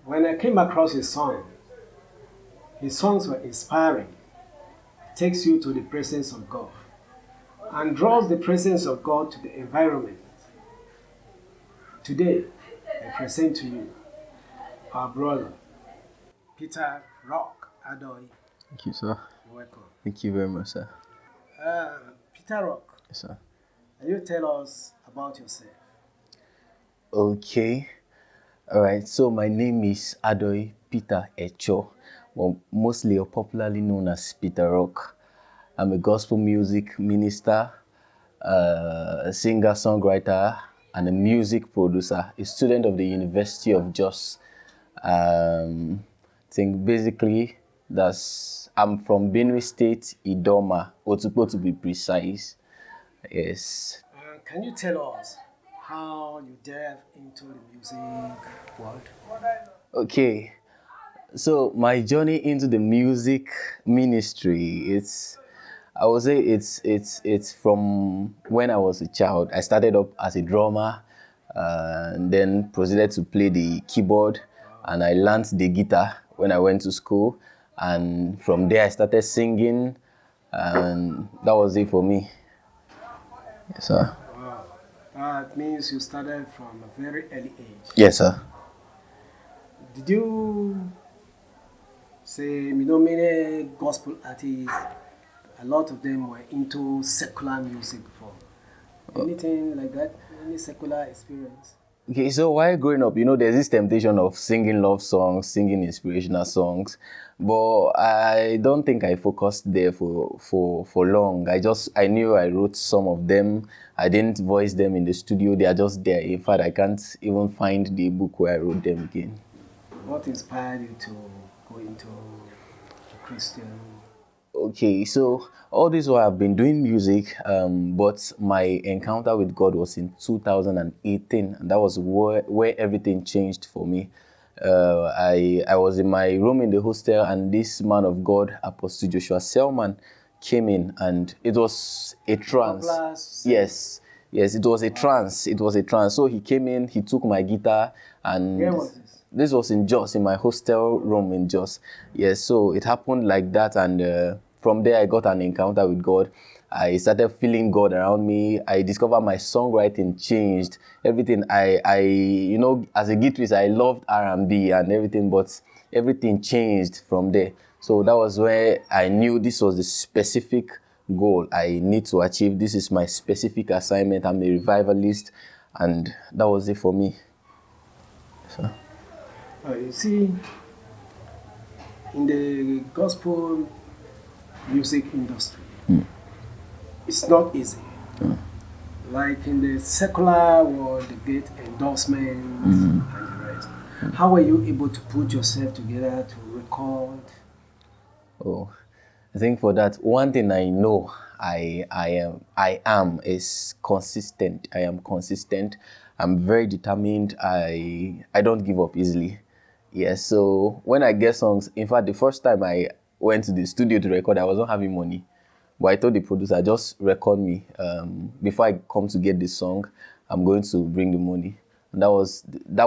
When I came across his songs were inspiring. It takes you to the presence of God and draws the presence of God to the environment. Today, I present to you our brother, Peter Rock Adoy. Thank you, sir. You're welcome. Thank you very much, sir. Peter Rock, Yes, sir. can you tell us about yourself? Okay. All right. So my name is Adoy Peter Echo, well, mostly or popularly known as Peter Rock. I'm a gospel music minister, a singer-songwriter, and a music producer, a student of the University of Jos. I think basically I'm from Benue State, Idoma, Otukpo to be precise. Yes. Can you tell us how you delve into the music world? Okay. So my journey into the music ministry, I would say it's from when I was a child. I started up as a drummer, and then proceeded to play the keyboard, and I learned the guitar when I went to school, and from there I started singing, and that was it for me. Yes, sir. Wow. That means you started from a very early age. Yes, sir. Did you say, many gospel artists, a lot of them were into secular music before? Anything like that? Any secular experience? Okay, so while growing up, there's this temptation of singing love songs, singing inspirational songs, but I don't think I focused there for long. I knew I wrote some of them. I didn't voice them in the studio. They are just there. In fact, I can't even find the book where I wrote them again. What inspired you to go into the Christian? Okay, so all this while I've been doing music, but my encounter with God was in 2018, and that was where everything changed for me. I was in my room in the hostel, and this man of God, Apostle Joshua Selman, came in, and it was a trance. Yes, it was a trance. It was a trance. So he came in, he took my guitar, and where was this? This was in Jos, in my hostel room in Jos. Yes, so it happened like that, and from there I got an encounter with God. I started feeling God around me. I discovered my songwriting changed. Everything as a guitarist, I loved R&B and everything, but everything changed from there. So that was where I knew this was the specific goal I need to achieve. This is my specific assignment. I'm a revivalist, and that was it for me. So. You see, in the gospel music industry, it's not easy. Like in the secular world, they get endorsements and the rest. How are you able to put yourself together to record? Oh, I think for that, one thing I know I am is consistent. I am consistent. I'm very determined. I don't give up easily. Yes, so when I get songs, in fact, the first time I went to the studio to record, I wasn't having money. But I told the producer, just record me. Before I come to get the song, I'm going to bring the money. And that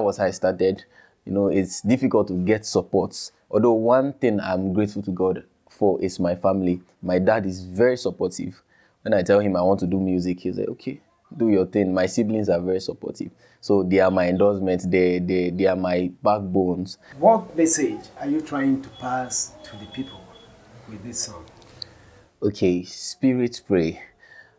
was how I started. It's difficult to get support. Although one thing I'm grateful to God for is my family. My dad is very supportive. When I tell him I want to do music, he's like, okay, do your thing. My siblings are very supportive. So they are my endorsements. They are my backbones. What message are you trying to pass to the people with this song? Okay, Spirit Pray.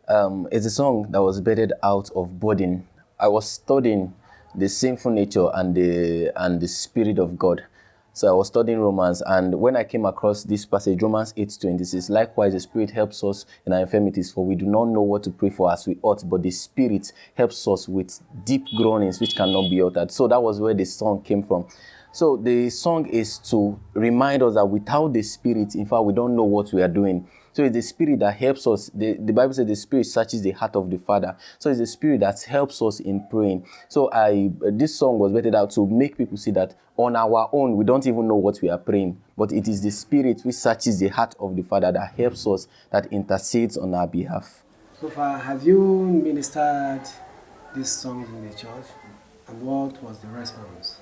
It's a song that was birthed out of burden. I was studying the sinful nature and the Spirit of God. So I was studying Romans, and when I came across this passage, Romans 8:26, likewise the Spirit helps us in our infirmities, for we do not know what to pray for as we ought, but the Spirit helps us with deep groanings which cannot be uttered. So that was where the song came from. So the song is to remind us that without the Spirit, in fact, we don't know what we are doing. So it's the Spirit that helps us. The Bible says the Spirit searches the heart of the Father. So it's the Spirit that helps us in praying. So this song was vetted out to make people see that on our own, we don't even know what we are praying. But it is the Spirit which searches the heart of the Father that helps us, that intercedes on our behalf. So far, have you ministered these songs in the church? And what was the response?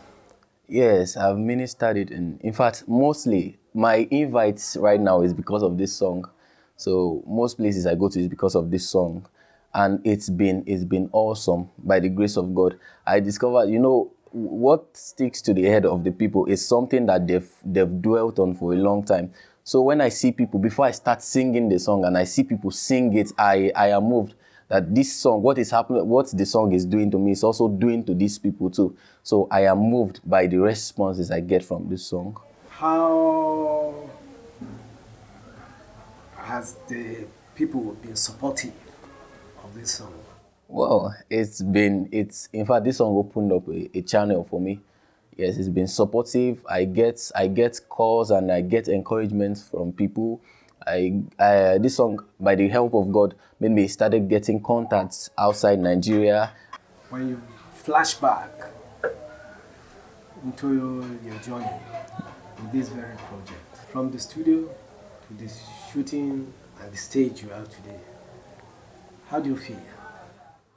Yes, I've ministered it. In fact, mostly my invites right now is because of this song. So most places I go to is because of this song, and it's been awesome by the grace of God. I discovered, what sticks to the head of the people is something that they've dwelt on for a long time. So when I see people, before I start singing the song and I see people sing it, I am moved that this song, what is happening, what the song is doing to me, is also doing to these people too. So I am moved by the responses I get from this song. How has the people been supportive of this song? Well, in fact, this song opened up a channel for me. Yes, it's been supportive. I get calls and I get encouragement from people. This song, by the help of God, made me started getting contacts outside Nigeria. When you flash back into your journey with this very project, from the studio to the shooting and the stage you are today, how do you feel?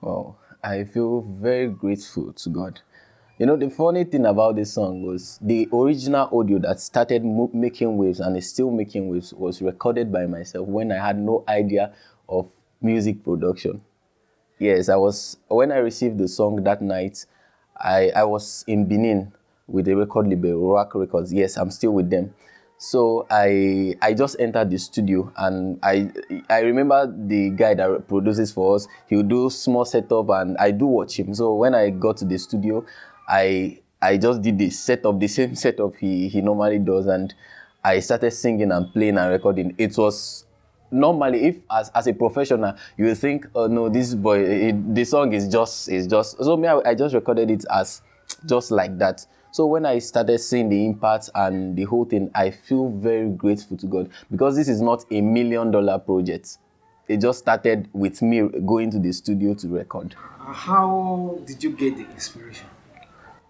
Well, I feel very grateful to God. The funny thing about this song was the original audio that started making waves and is still making waves was recorded by myself when I had no idea of music production. Yes, when I received the song that night, I was in Benin with the record label, Rock Records. Yes, I'm still with them. So I just entered the studio and I remember the guy that produces for us, he'll do small setup and I do watch him. So when I got to the studio, I just did the same setup he normally does, and I started singing and playing and recording. It was normally, if as a professional you will think, oh no, this boy, the song is just so me, I just recorded it as just like that. So when I started seeing the impact and the whole thing, I feel very grateful to God, because this is not $1 million project. It just started with me going to the studio to record. How did you get the inspiration?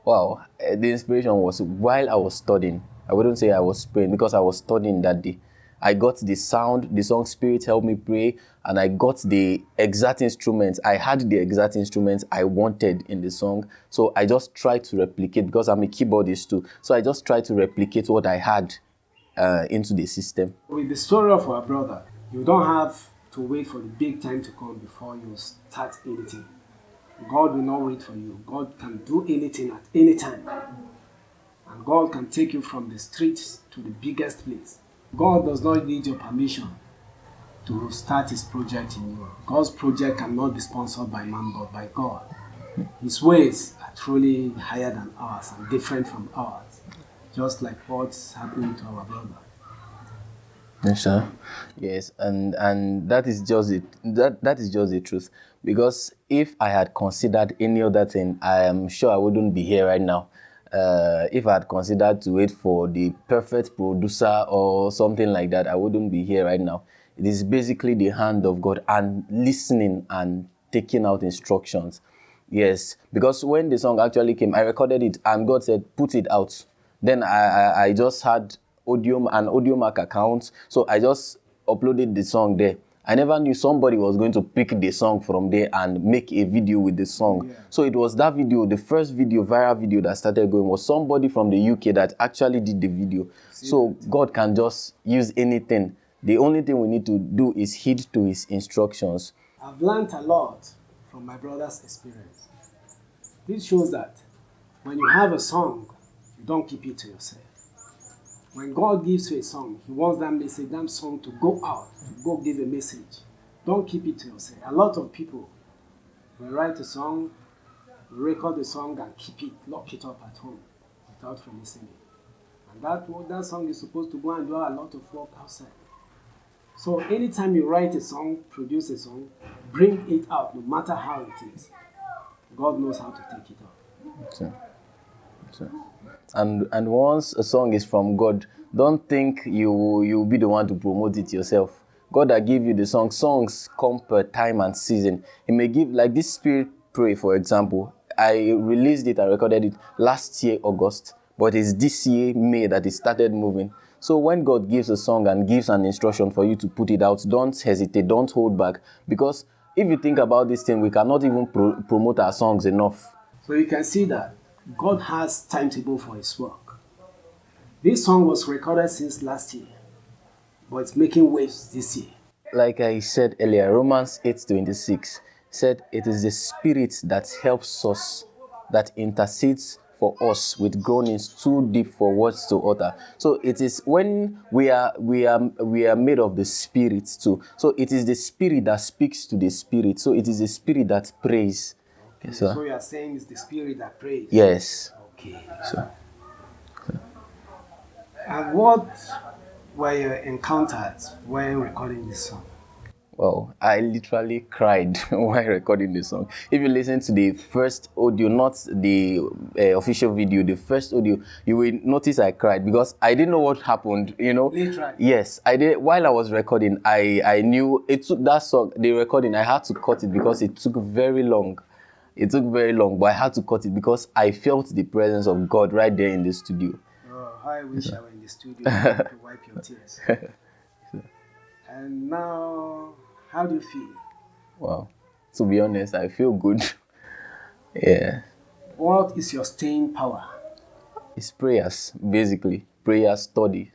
Wow, the inspiration was while I was studying. I wouldn't say I was praying, because I was studying that day. I got the sound, the song Spirit helped me pray, and I got the exact instruments. I had the exact instruments I wanted in the song. So I just tried to replicate, because I'm a keyboardist too. So I just tried to replicate what I had into the system. With the story of our brother, you don't have to wait for the big time to come before you start anything. God will not wait for you. God can do anything at any time. And God can take you from the streets to the biggest place. God does not need your permission to start his project in you. God's project cannot be sponsored by man but by God. His ways are truly higher than ours and different from ours, just like what's happening to our brother. Yes, sir. Yes, and that is just it. That is just the truth. Because if I had considered any other thing, I am sure I wouldn't be here right now. If I had considered to wait for the perfect producer or something like that, I wouldn't be here right now. It is basically the hand of God and listening and taking out instructions. Yes, because when the song actually came, I recorded it and God said, put it out. Then I just had an Audiomack account, so I just uploaded the song there. I never knew somebody was going to pick the song from there and make a video with the song. Yeah. So it was that video, the first video, viral video that started going, was somebody from the UK that actually did the video. So God can just use anything. The only thing we need to do is heed to his instructions. I've learned a lot from my brother's experience. This shows that when you have a song, you don't keep it to yourself. When God gives you a song, he wants that song to go out, to go give a message. Don't keep it to yourself. A lot of people will write a song, record the song, and keep it, lock it up at home without releasing it. And that song is supposed to go and do a lot of work outside. So anytime you write a song, produce a song, bring it out, no matter how it is. God knows how to take it out. Okay. And once a song is from God, don't think you'll be the one to promote it yourself. God that give you the song. Songs come per time and season. He may give, like this Spirit Pray, for example. I released it and recorded it last year, August, but it's this year, May, that it started moving. So when God gives a song and gives an instruction for you to put it out, don't hesitate, don't hold back. Because if you think about this thing, we cannot even promote our songs enough. So you can see that God has timetable for his work. This song was recorded since last year, but it's making waves this year. Like I said earlier, Romans 8:26 said it is the Spirit that helps us, that intercedes for us with groanings too deep for words to utter. So it is when we are made of the Spirit too. So it is the Spirit that speaks to the Spirit. So it is the Spirit that prays. Okay, so you are saying it's the Spirit that prays? Yes. Okay. So And what were your encounters when recording this song? well, I literally cried while recording the song. If you listen to the first audio, not the official video, the first audio, you will notice I cried because I didn't know what happened, Literally? Yes, I did. While I was recording, I knew it took that song, the recording, I had to cut it because it took very long. It took very long, but I had to cut it because I felt the presence of God right there in the studio. Oh, I wish I were in the studio to wipe your tears. And now, how do you feel? Wow. To be honest, I feel good. Yeah. What is your staying power? It's prayers, basically. Prayer study.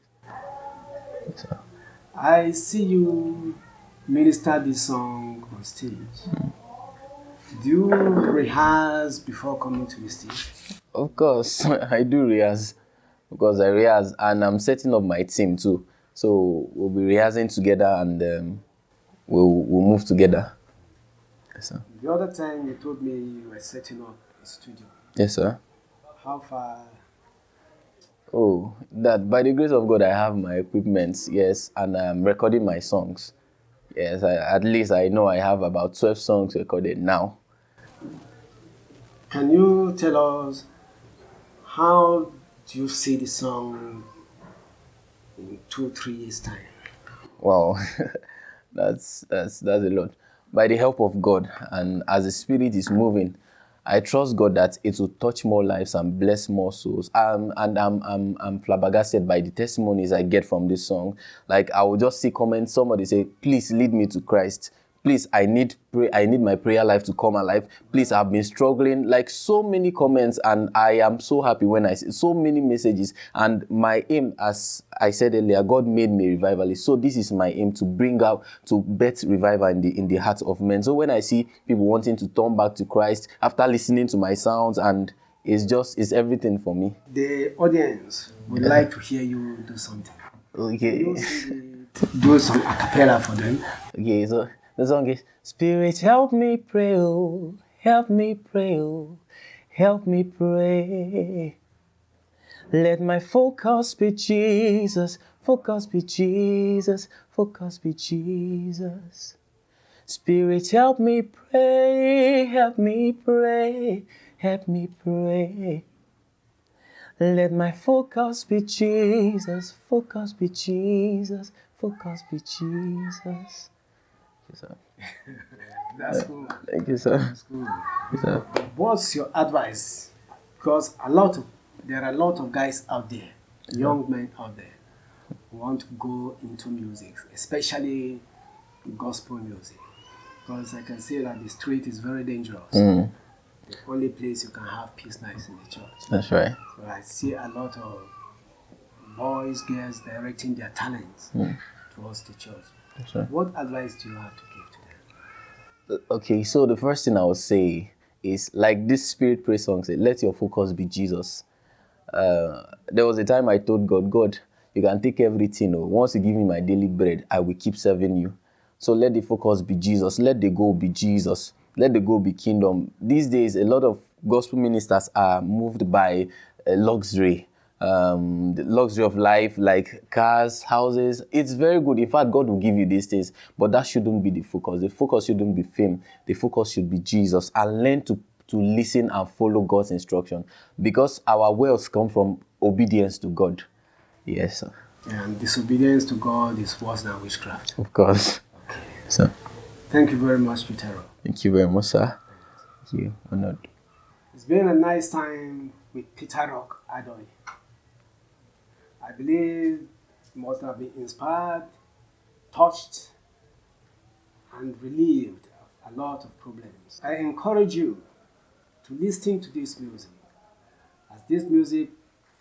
So, I see you minister this song on stage. Do you rehearse before coming to the stage? of course, I do rehearse because I rehearse and I'm setting up my team too. So we'll be rehearsing together and we'll move together. Yes, sir. The other time you told me you were setting up a studio. Yes, sir. How far? Oh, that by the grace of God, I have my equipment, yes, and I'm recording my songs. Yes, at least I know I have about 12 songs recorded now. Can you tell us how do you see the song in 2-3 years' time? Wow, that's a lot. By the help of God and as the Spirit is moving, I trust God that it will touch more lives and bless more souls. And I'm flabbergasted by the testimonies I get from this song. Like I will just see comments, somebody say, "Please lead me to Christ. Please, I need my prayer life to come alive. Please, I've been struggling." Like so many comments, and I am so happy when I see so many messages. And my aim, as I said earlier, God made me revivalist. So this is my aim, to bring out, to birth revival in the hearts of men. So when I see people wanting to turn back to Christ after listening to my sounds, and it's everything for me. The audience would like to hear you do something. Okay. Do some a cappella for them. Okay, so the song is Spirit, help me pray, oh, help me pray, oh, help me pray. Let my focus be Jesus, focus be Jesus, focus be Jesus. Spirit, help me pray, help me pray, help me pray. Let my focus be Jesus, focus be Jesus, focus be Jesus. Sir. That's cool. Thank you, sir. That's cool. Sir. What's your advice? Because there are a lot of guys out there, young men out there, who want to go into music, especially gospel music. Because I can say that the street is very dangerous. The only place you can have peace now is in the church. That's right. So I see a lot of boys, girls directing their talents towards the church. Right. What advice do you have to give to them? Okay, so the first thing I would say is, like this spirit praise song said, let your focus be Jesus. There was a time I told God, you can take everything. Once you give me my daily bread, I will keep serving you. So let the focus be Jesus. Let the goal be Jesus. Let the goal be kingdom. These days, a lot of gospel ministers are moved by luxury. The luxury of life, like cars, houses. It's very good. In fact, God will give you these things, but that shouldn't be the focus. The focus shouldn't be fame. The focus should be Jesus, and learn to listen and follow God's instruction, because our wealth come from obedience to God. Yes, sir. And disobedience to God is worse than witchcraft. Of course. Okay. So, thank you very much, Peter. thank you very much, sir. Thank you. Honored. It's been a nice time with Peter Rock Adoy. I believe you must have been inspired, touched, and relieved of a lot of problems. I encourage you to listen to this music This music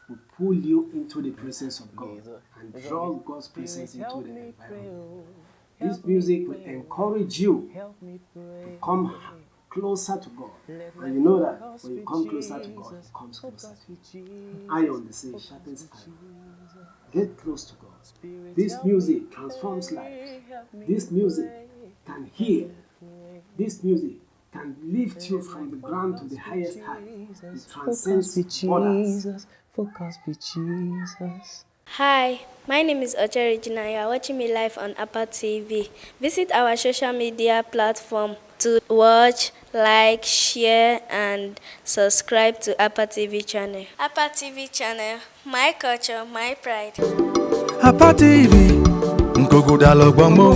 will pull you into the presence of God and draw God's presence into the environment. This music will encourage you to come closer to God. And you know that when you come closer to God, He comes closer to you. Iron, they say, sharpens iron. Get close to God. This music transforms lives. This music can heal. This music can lift you from the ground to the highest height. It transcends borders. Focus be Jesus. Hi, my name is Ocha Regina. You are watching me live on Appa TV. Visit our social media platform to watch, like, share, and subscribe to Appa TV channel. Appa TV channel, my culture, my pride. Appa TV, Nkogo Dalogbomo.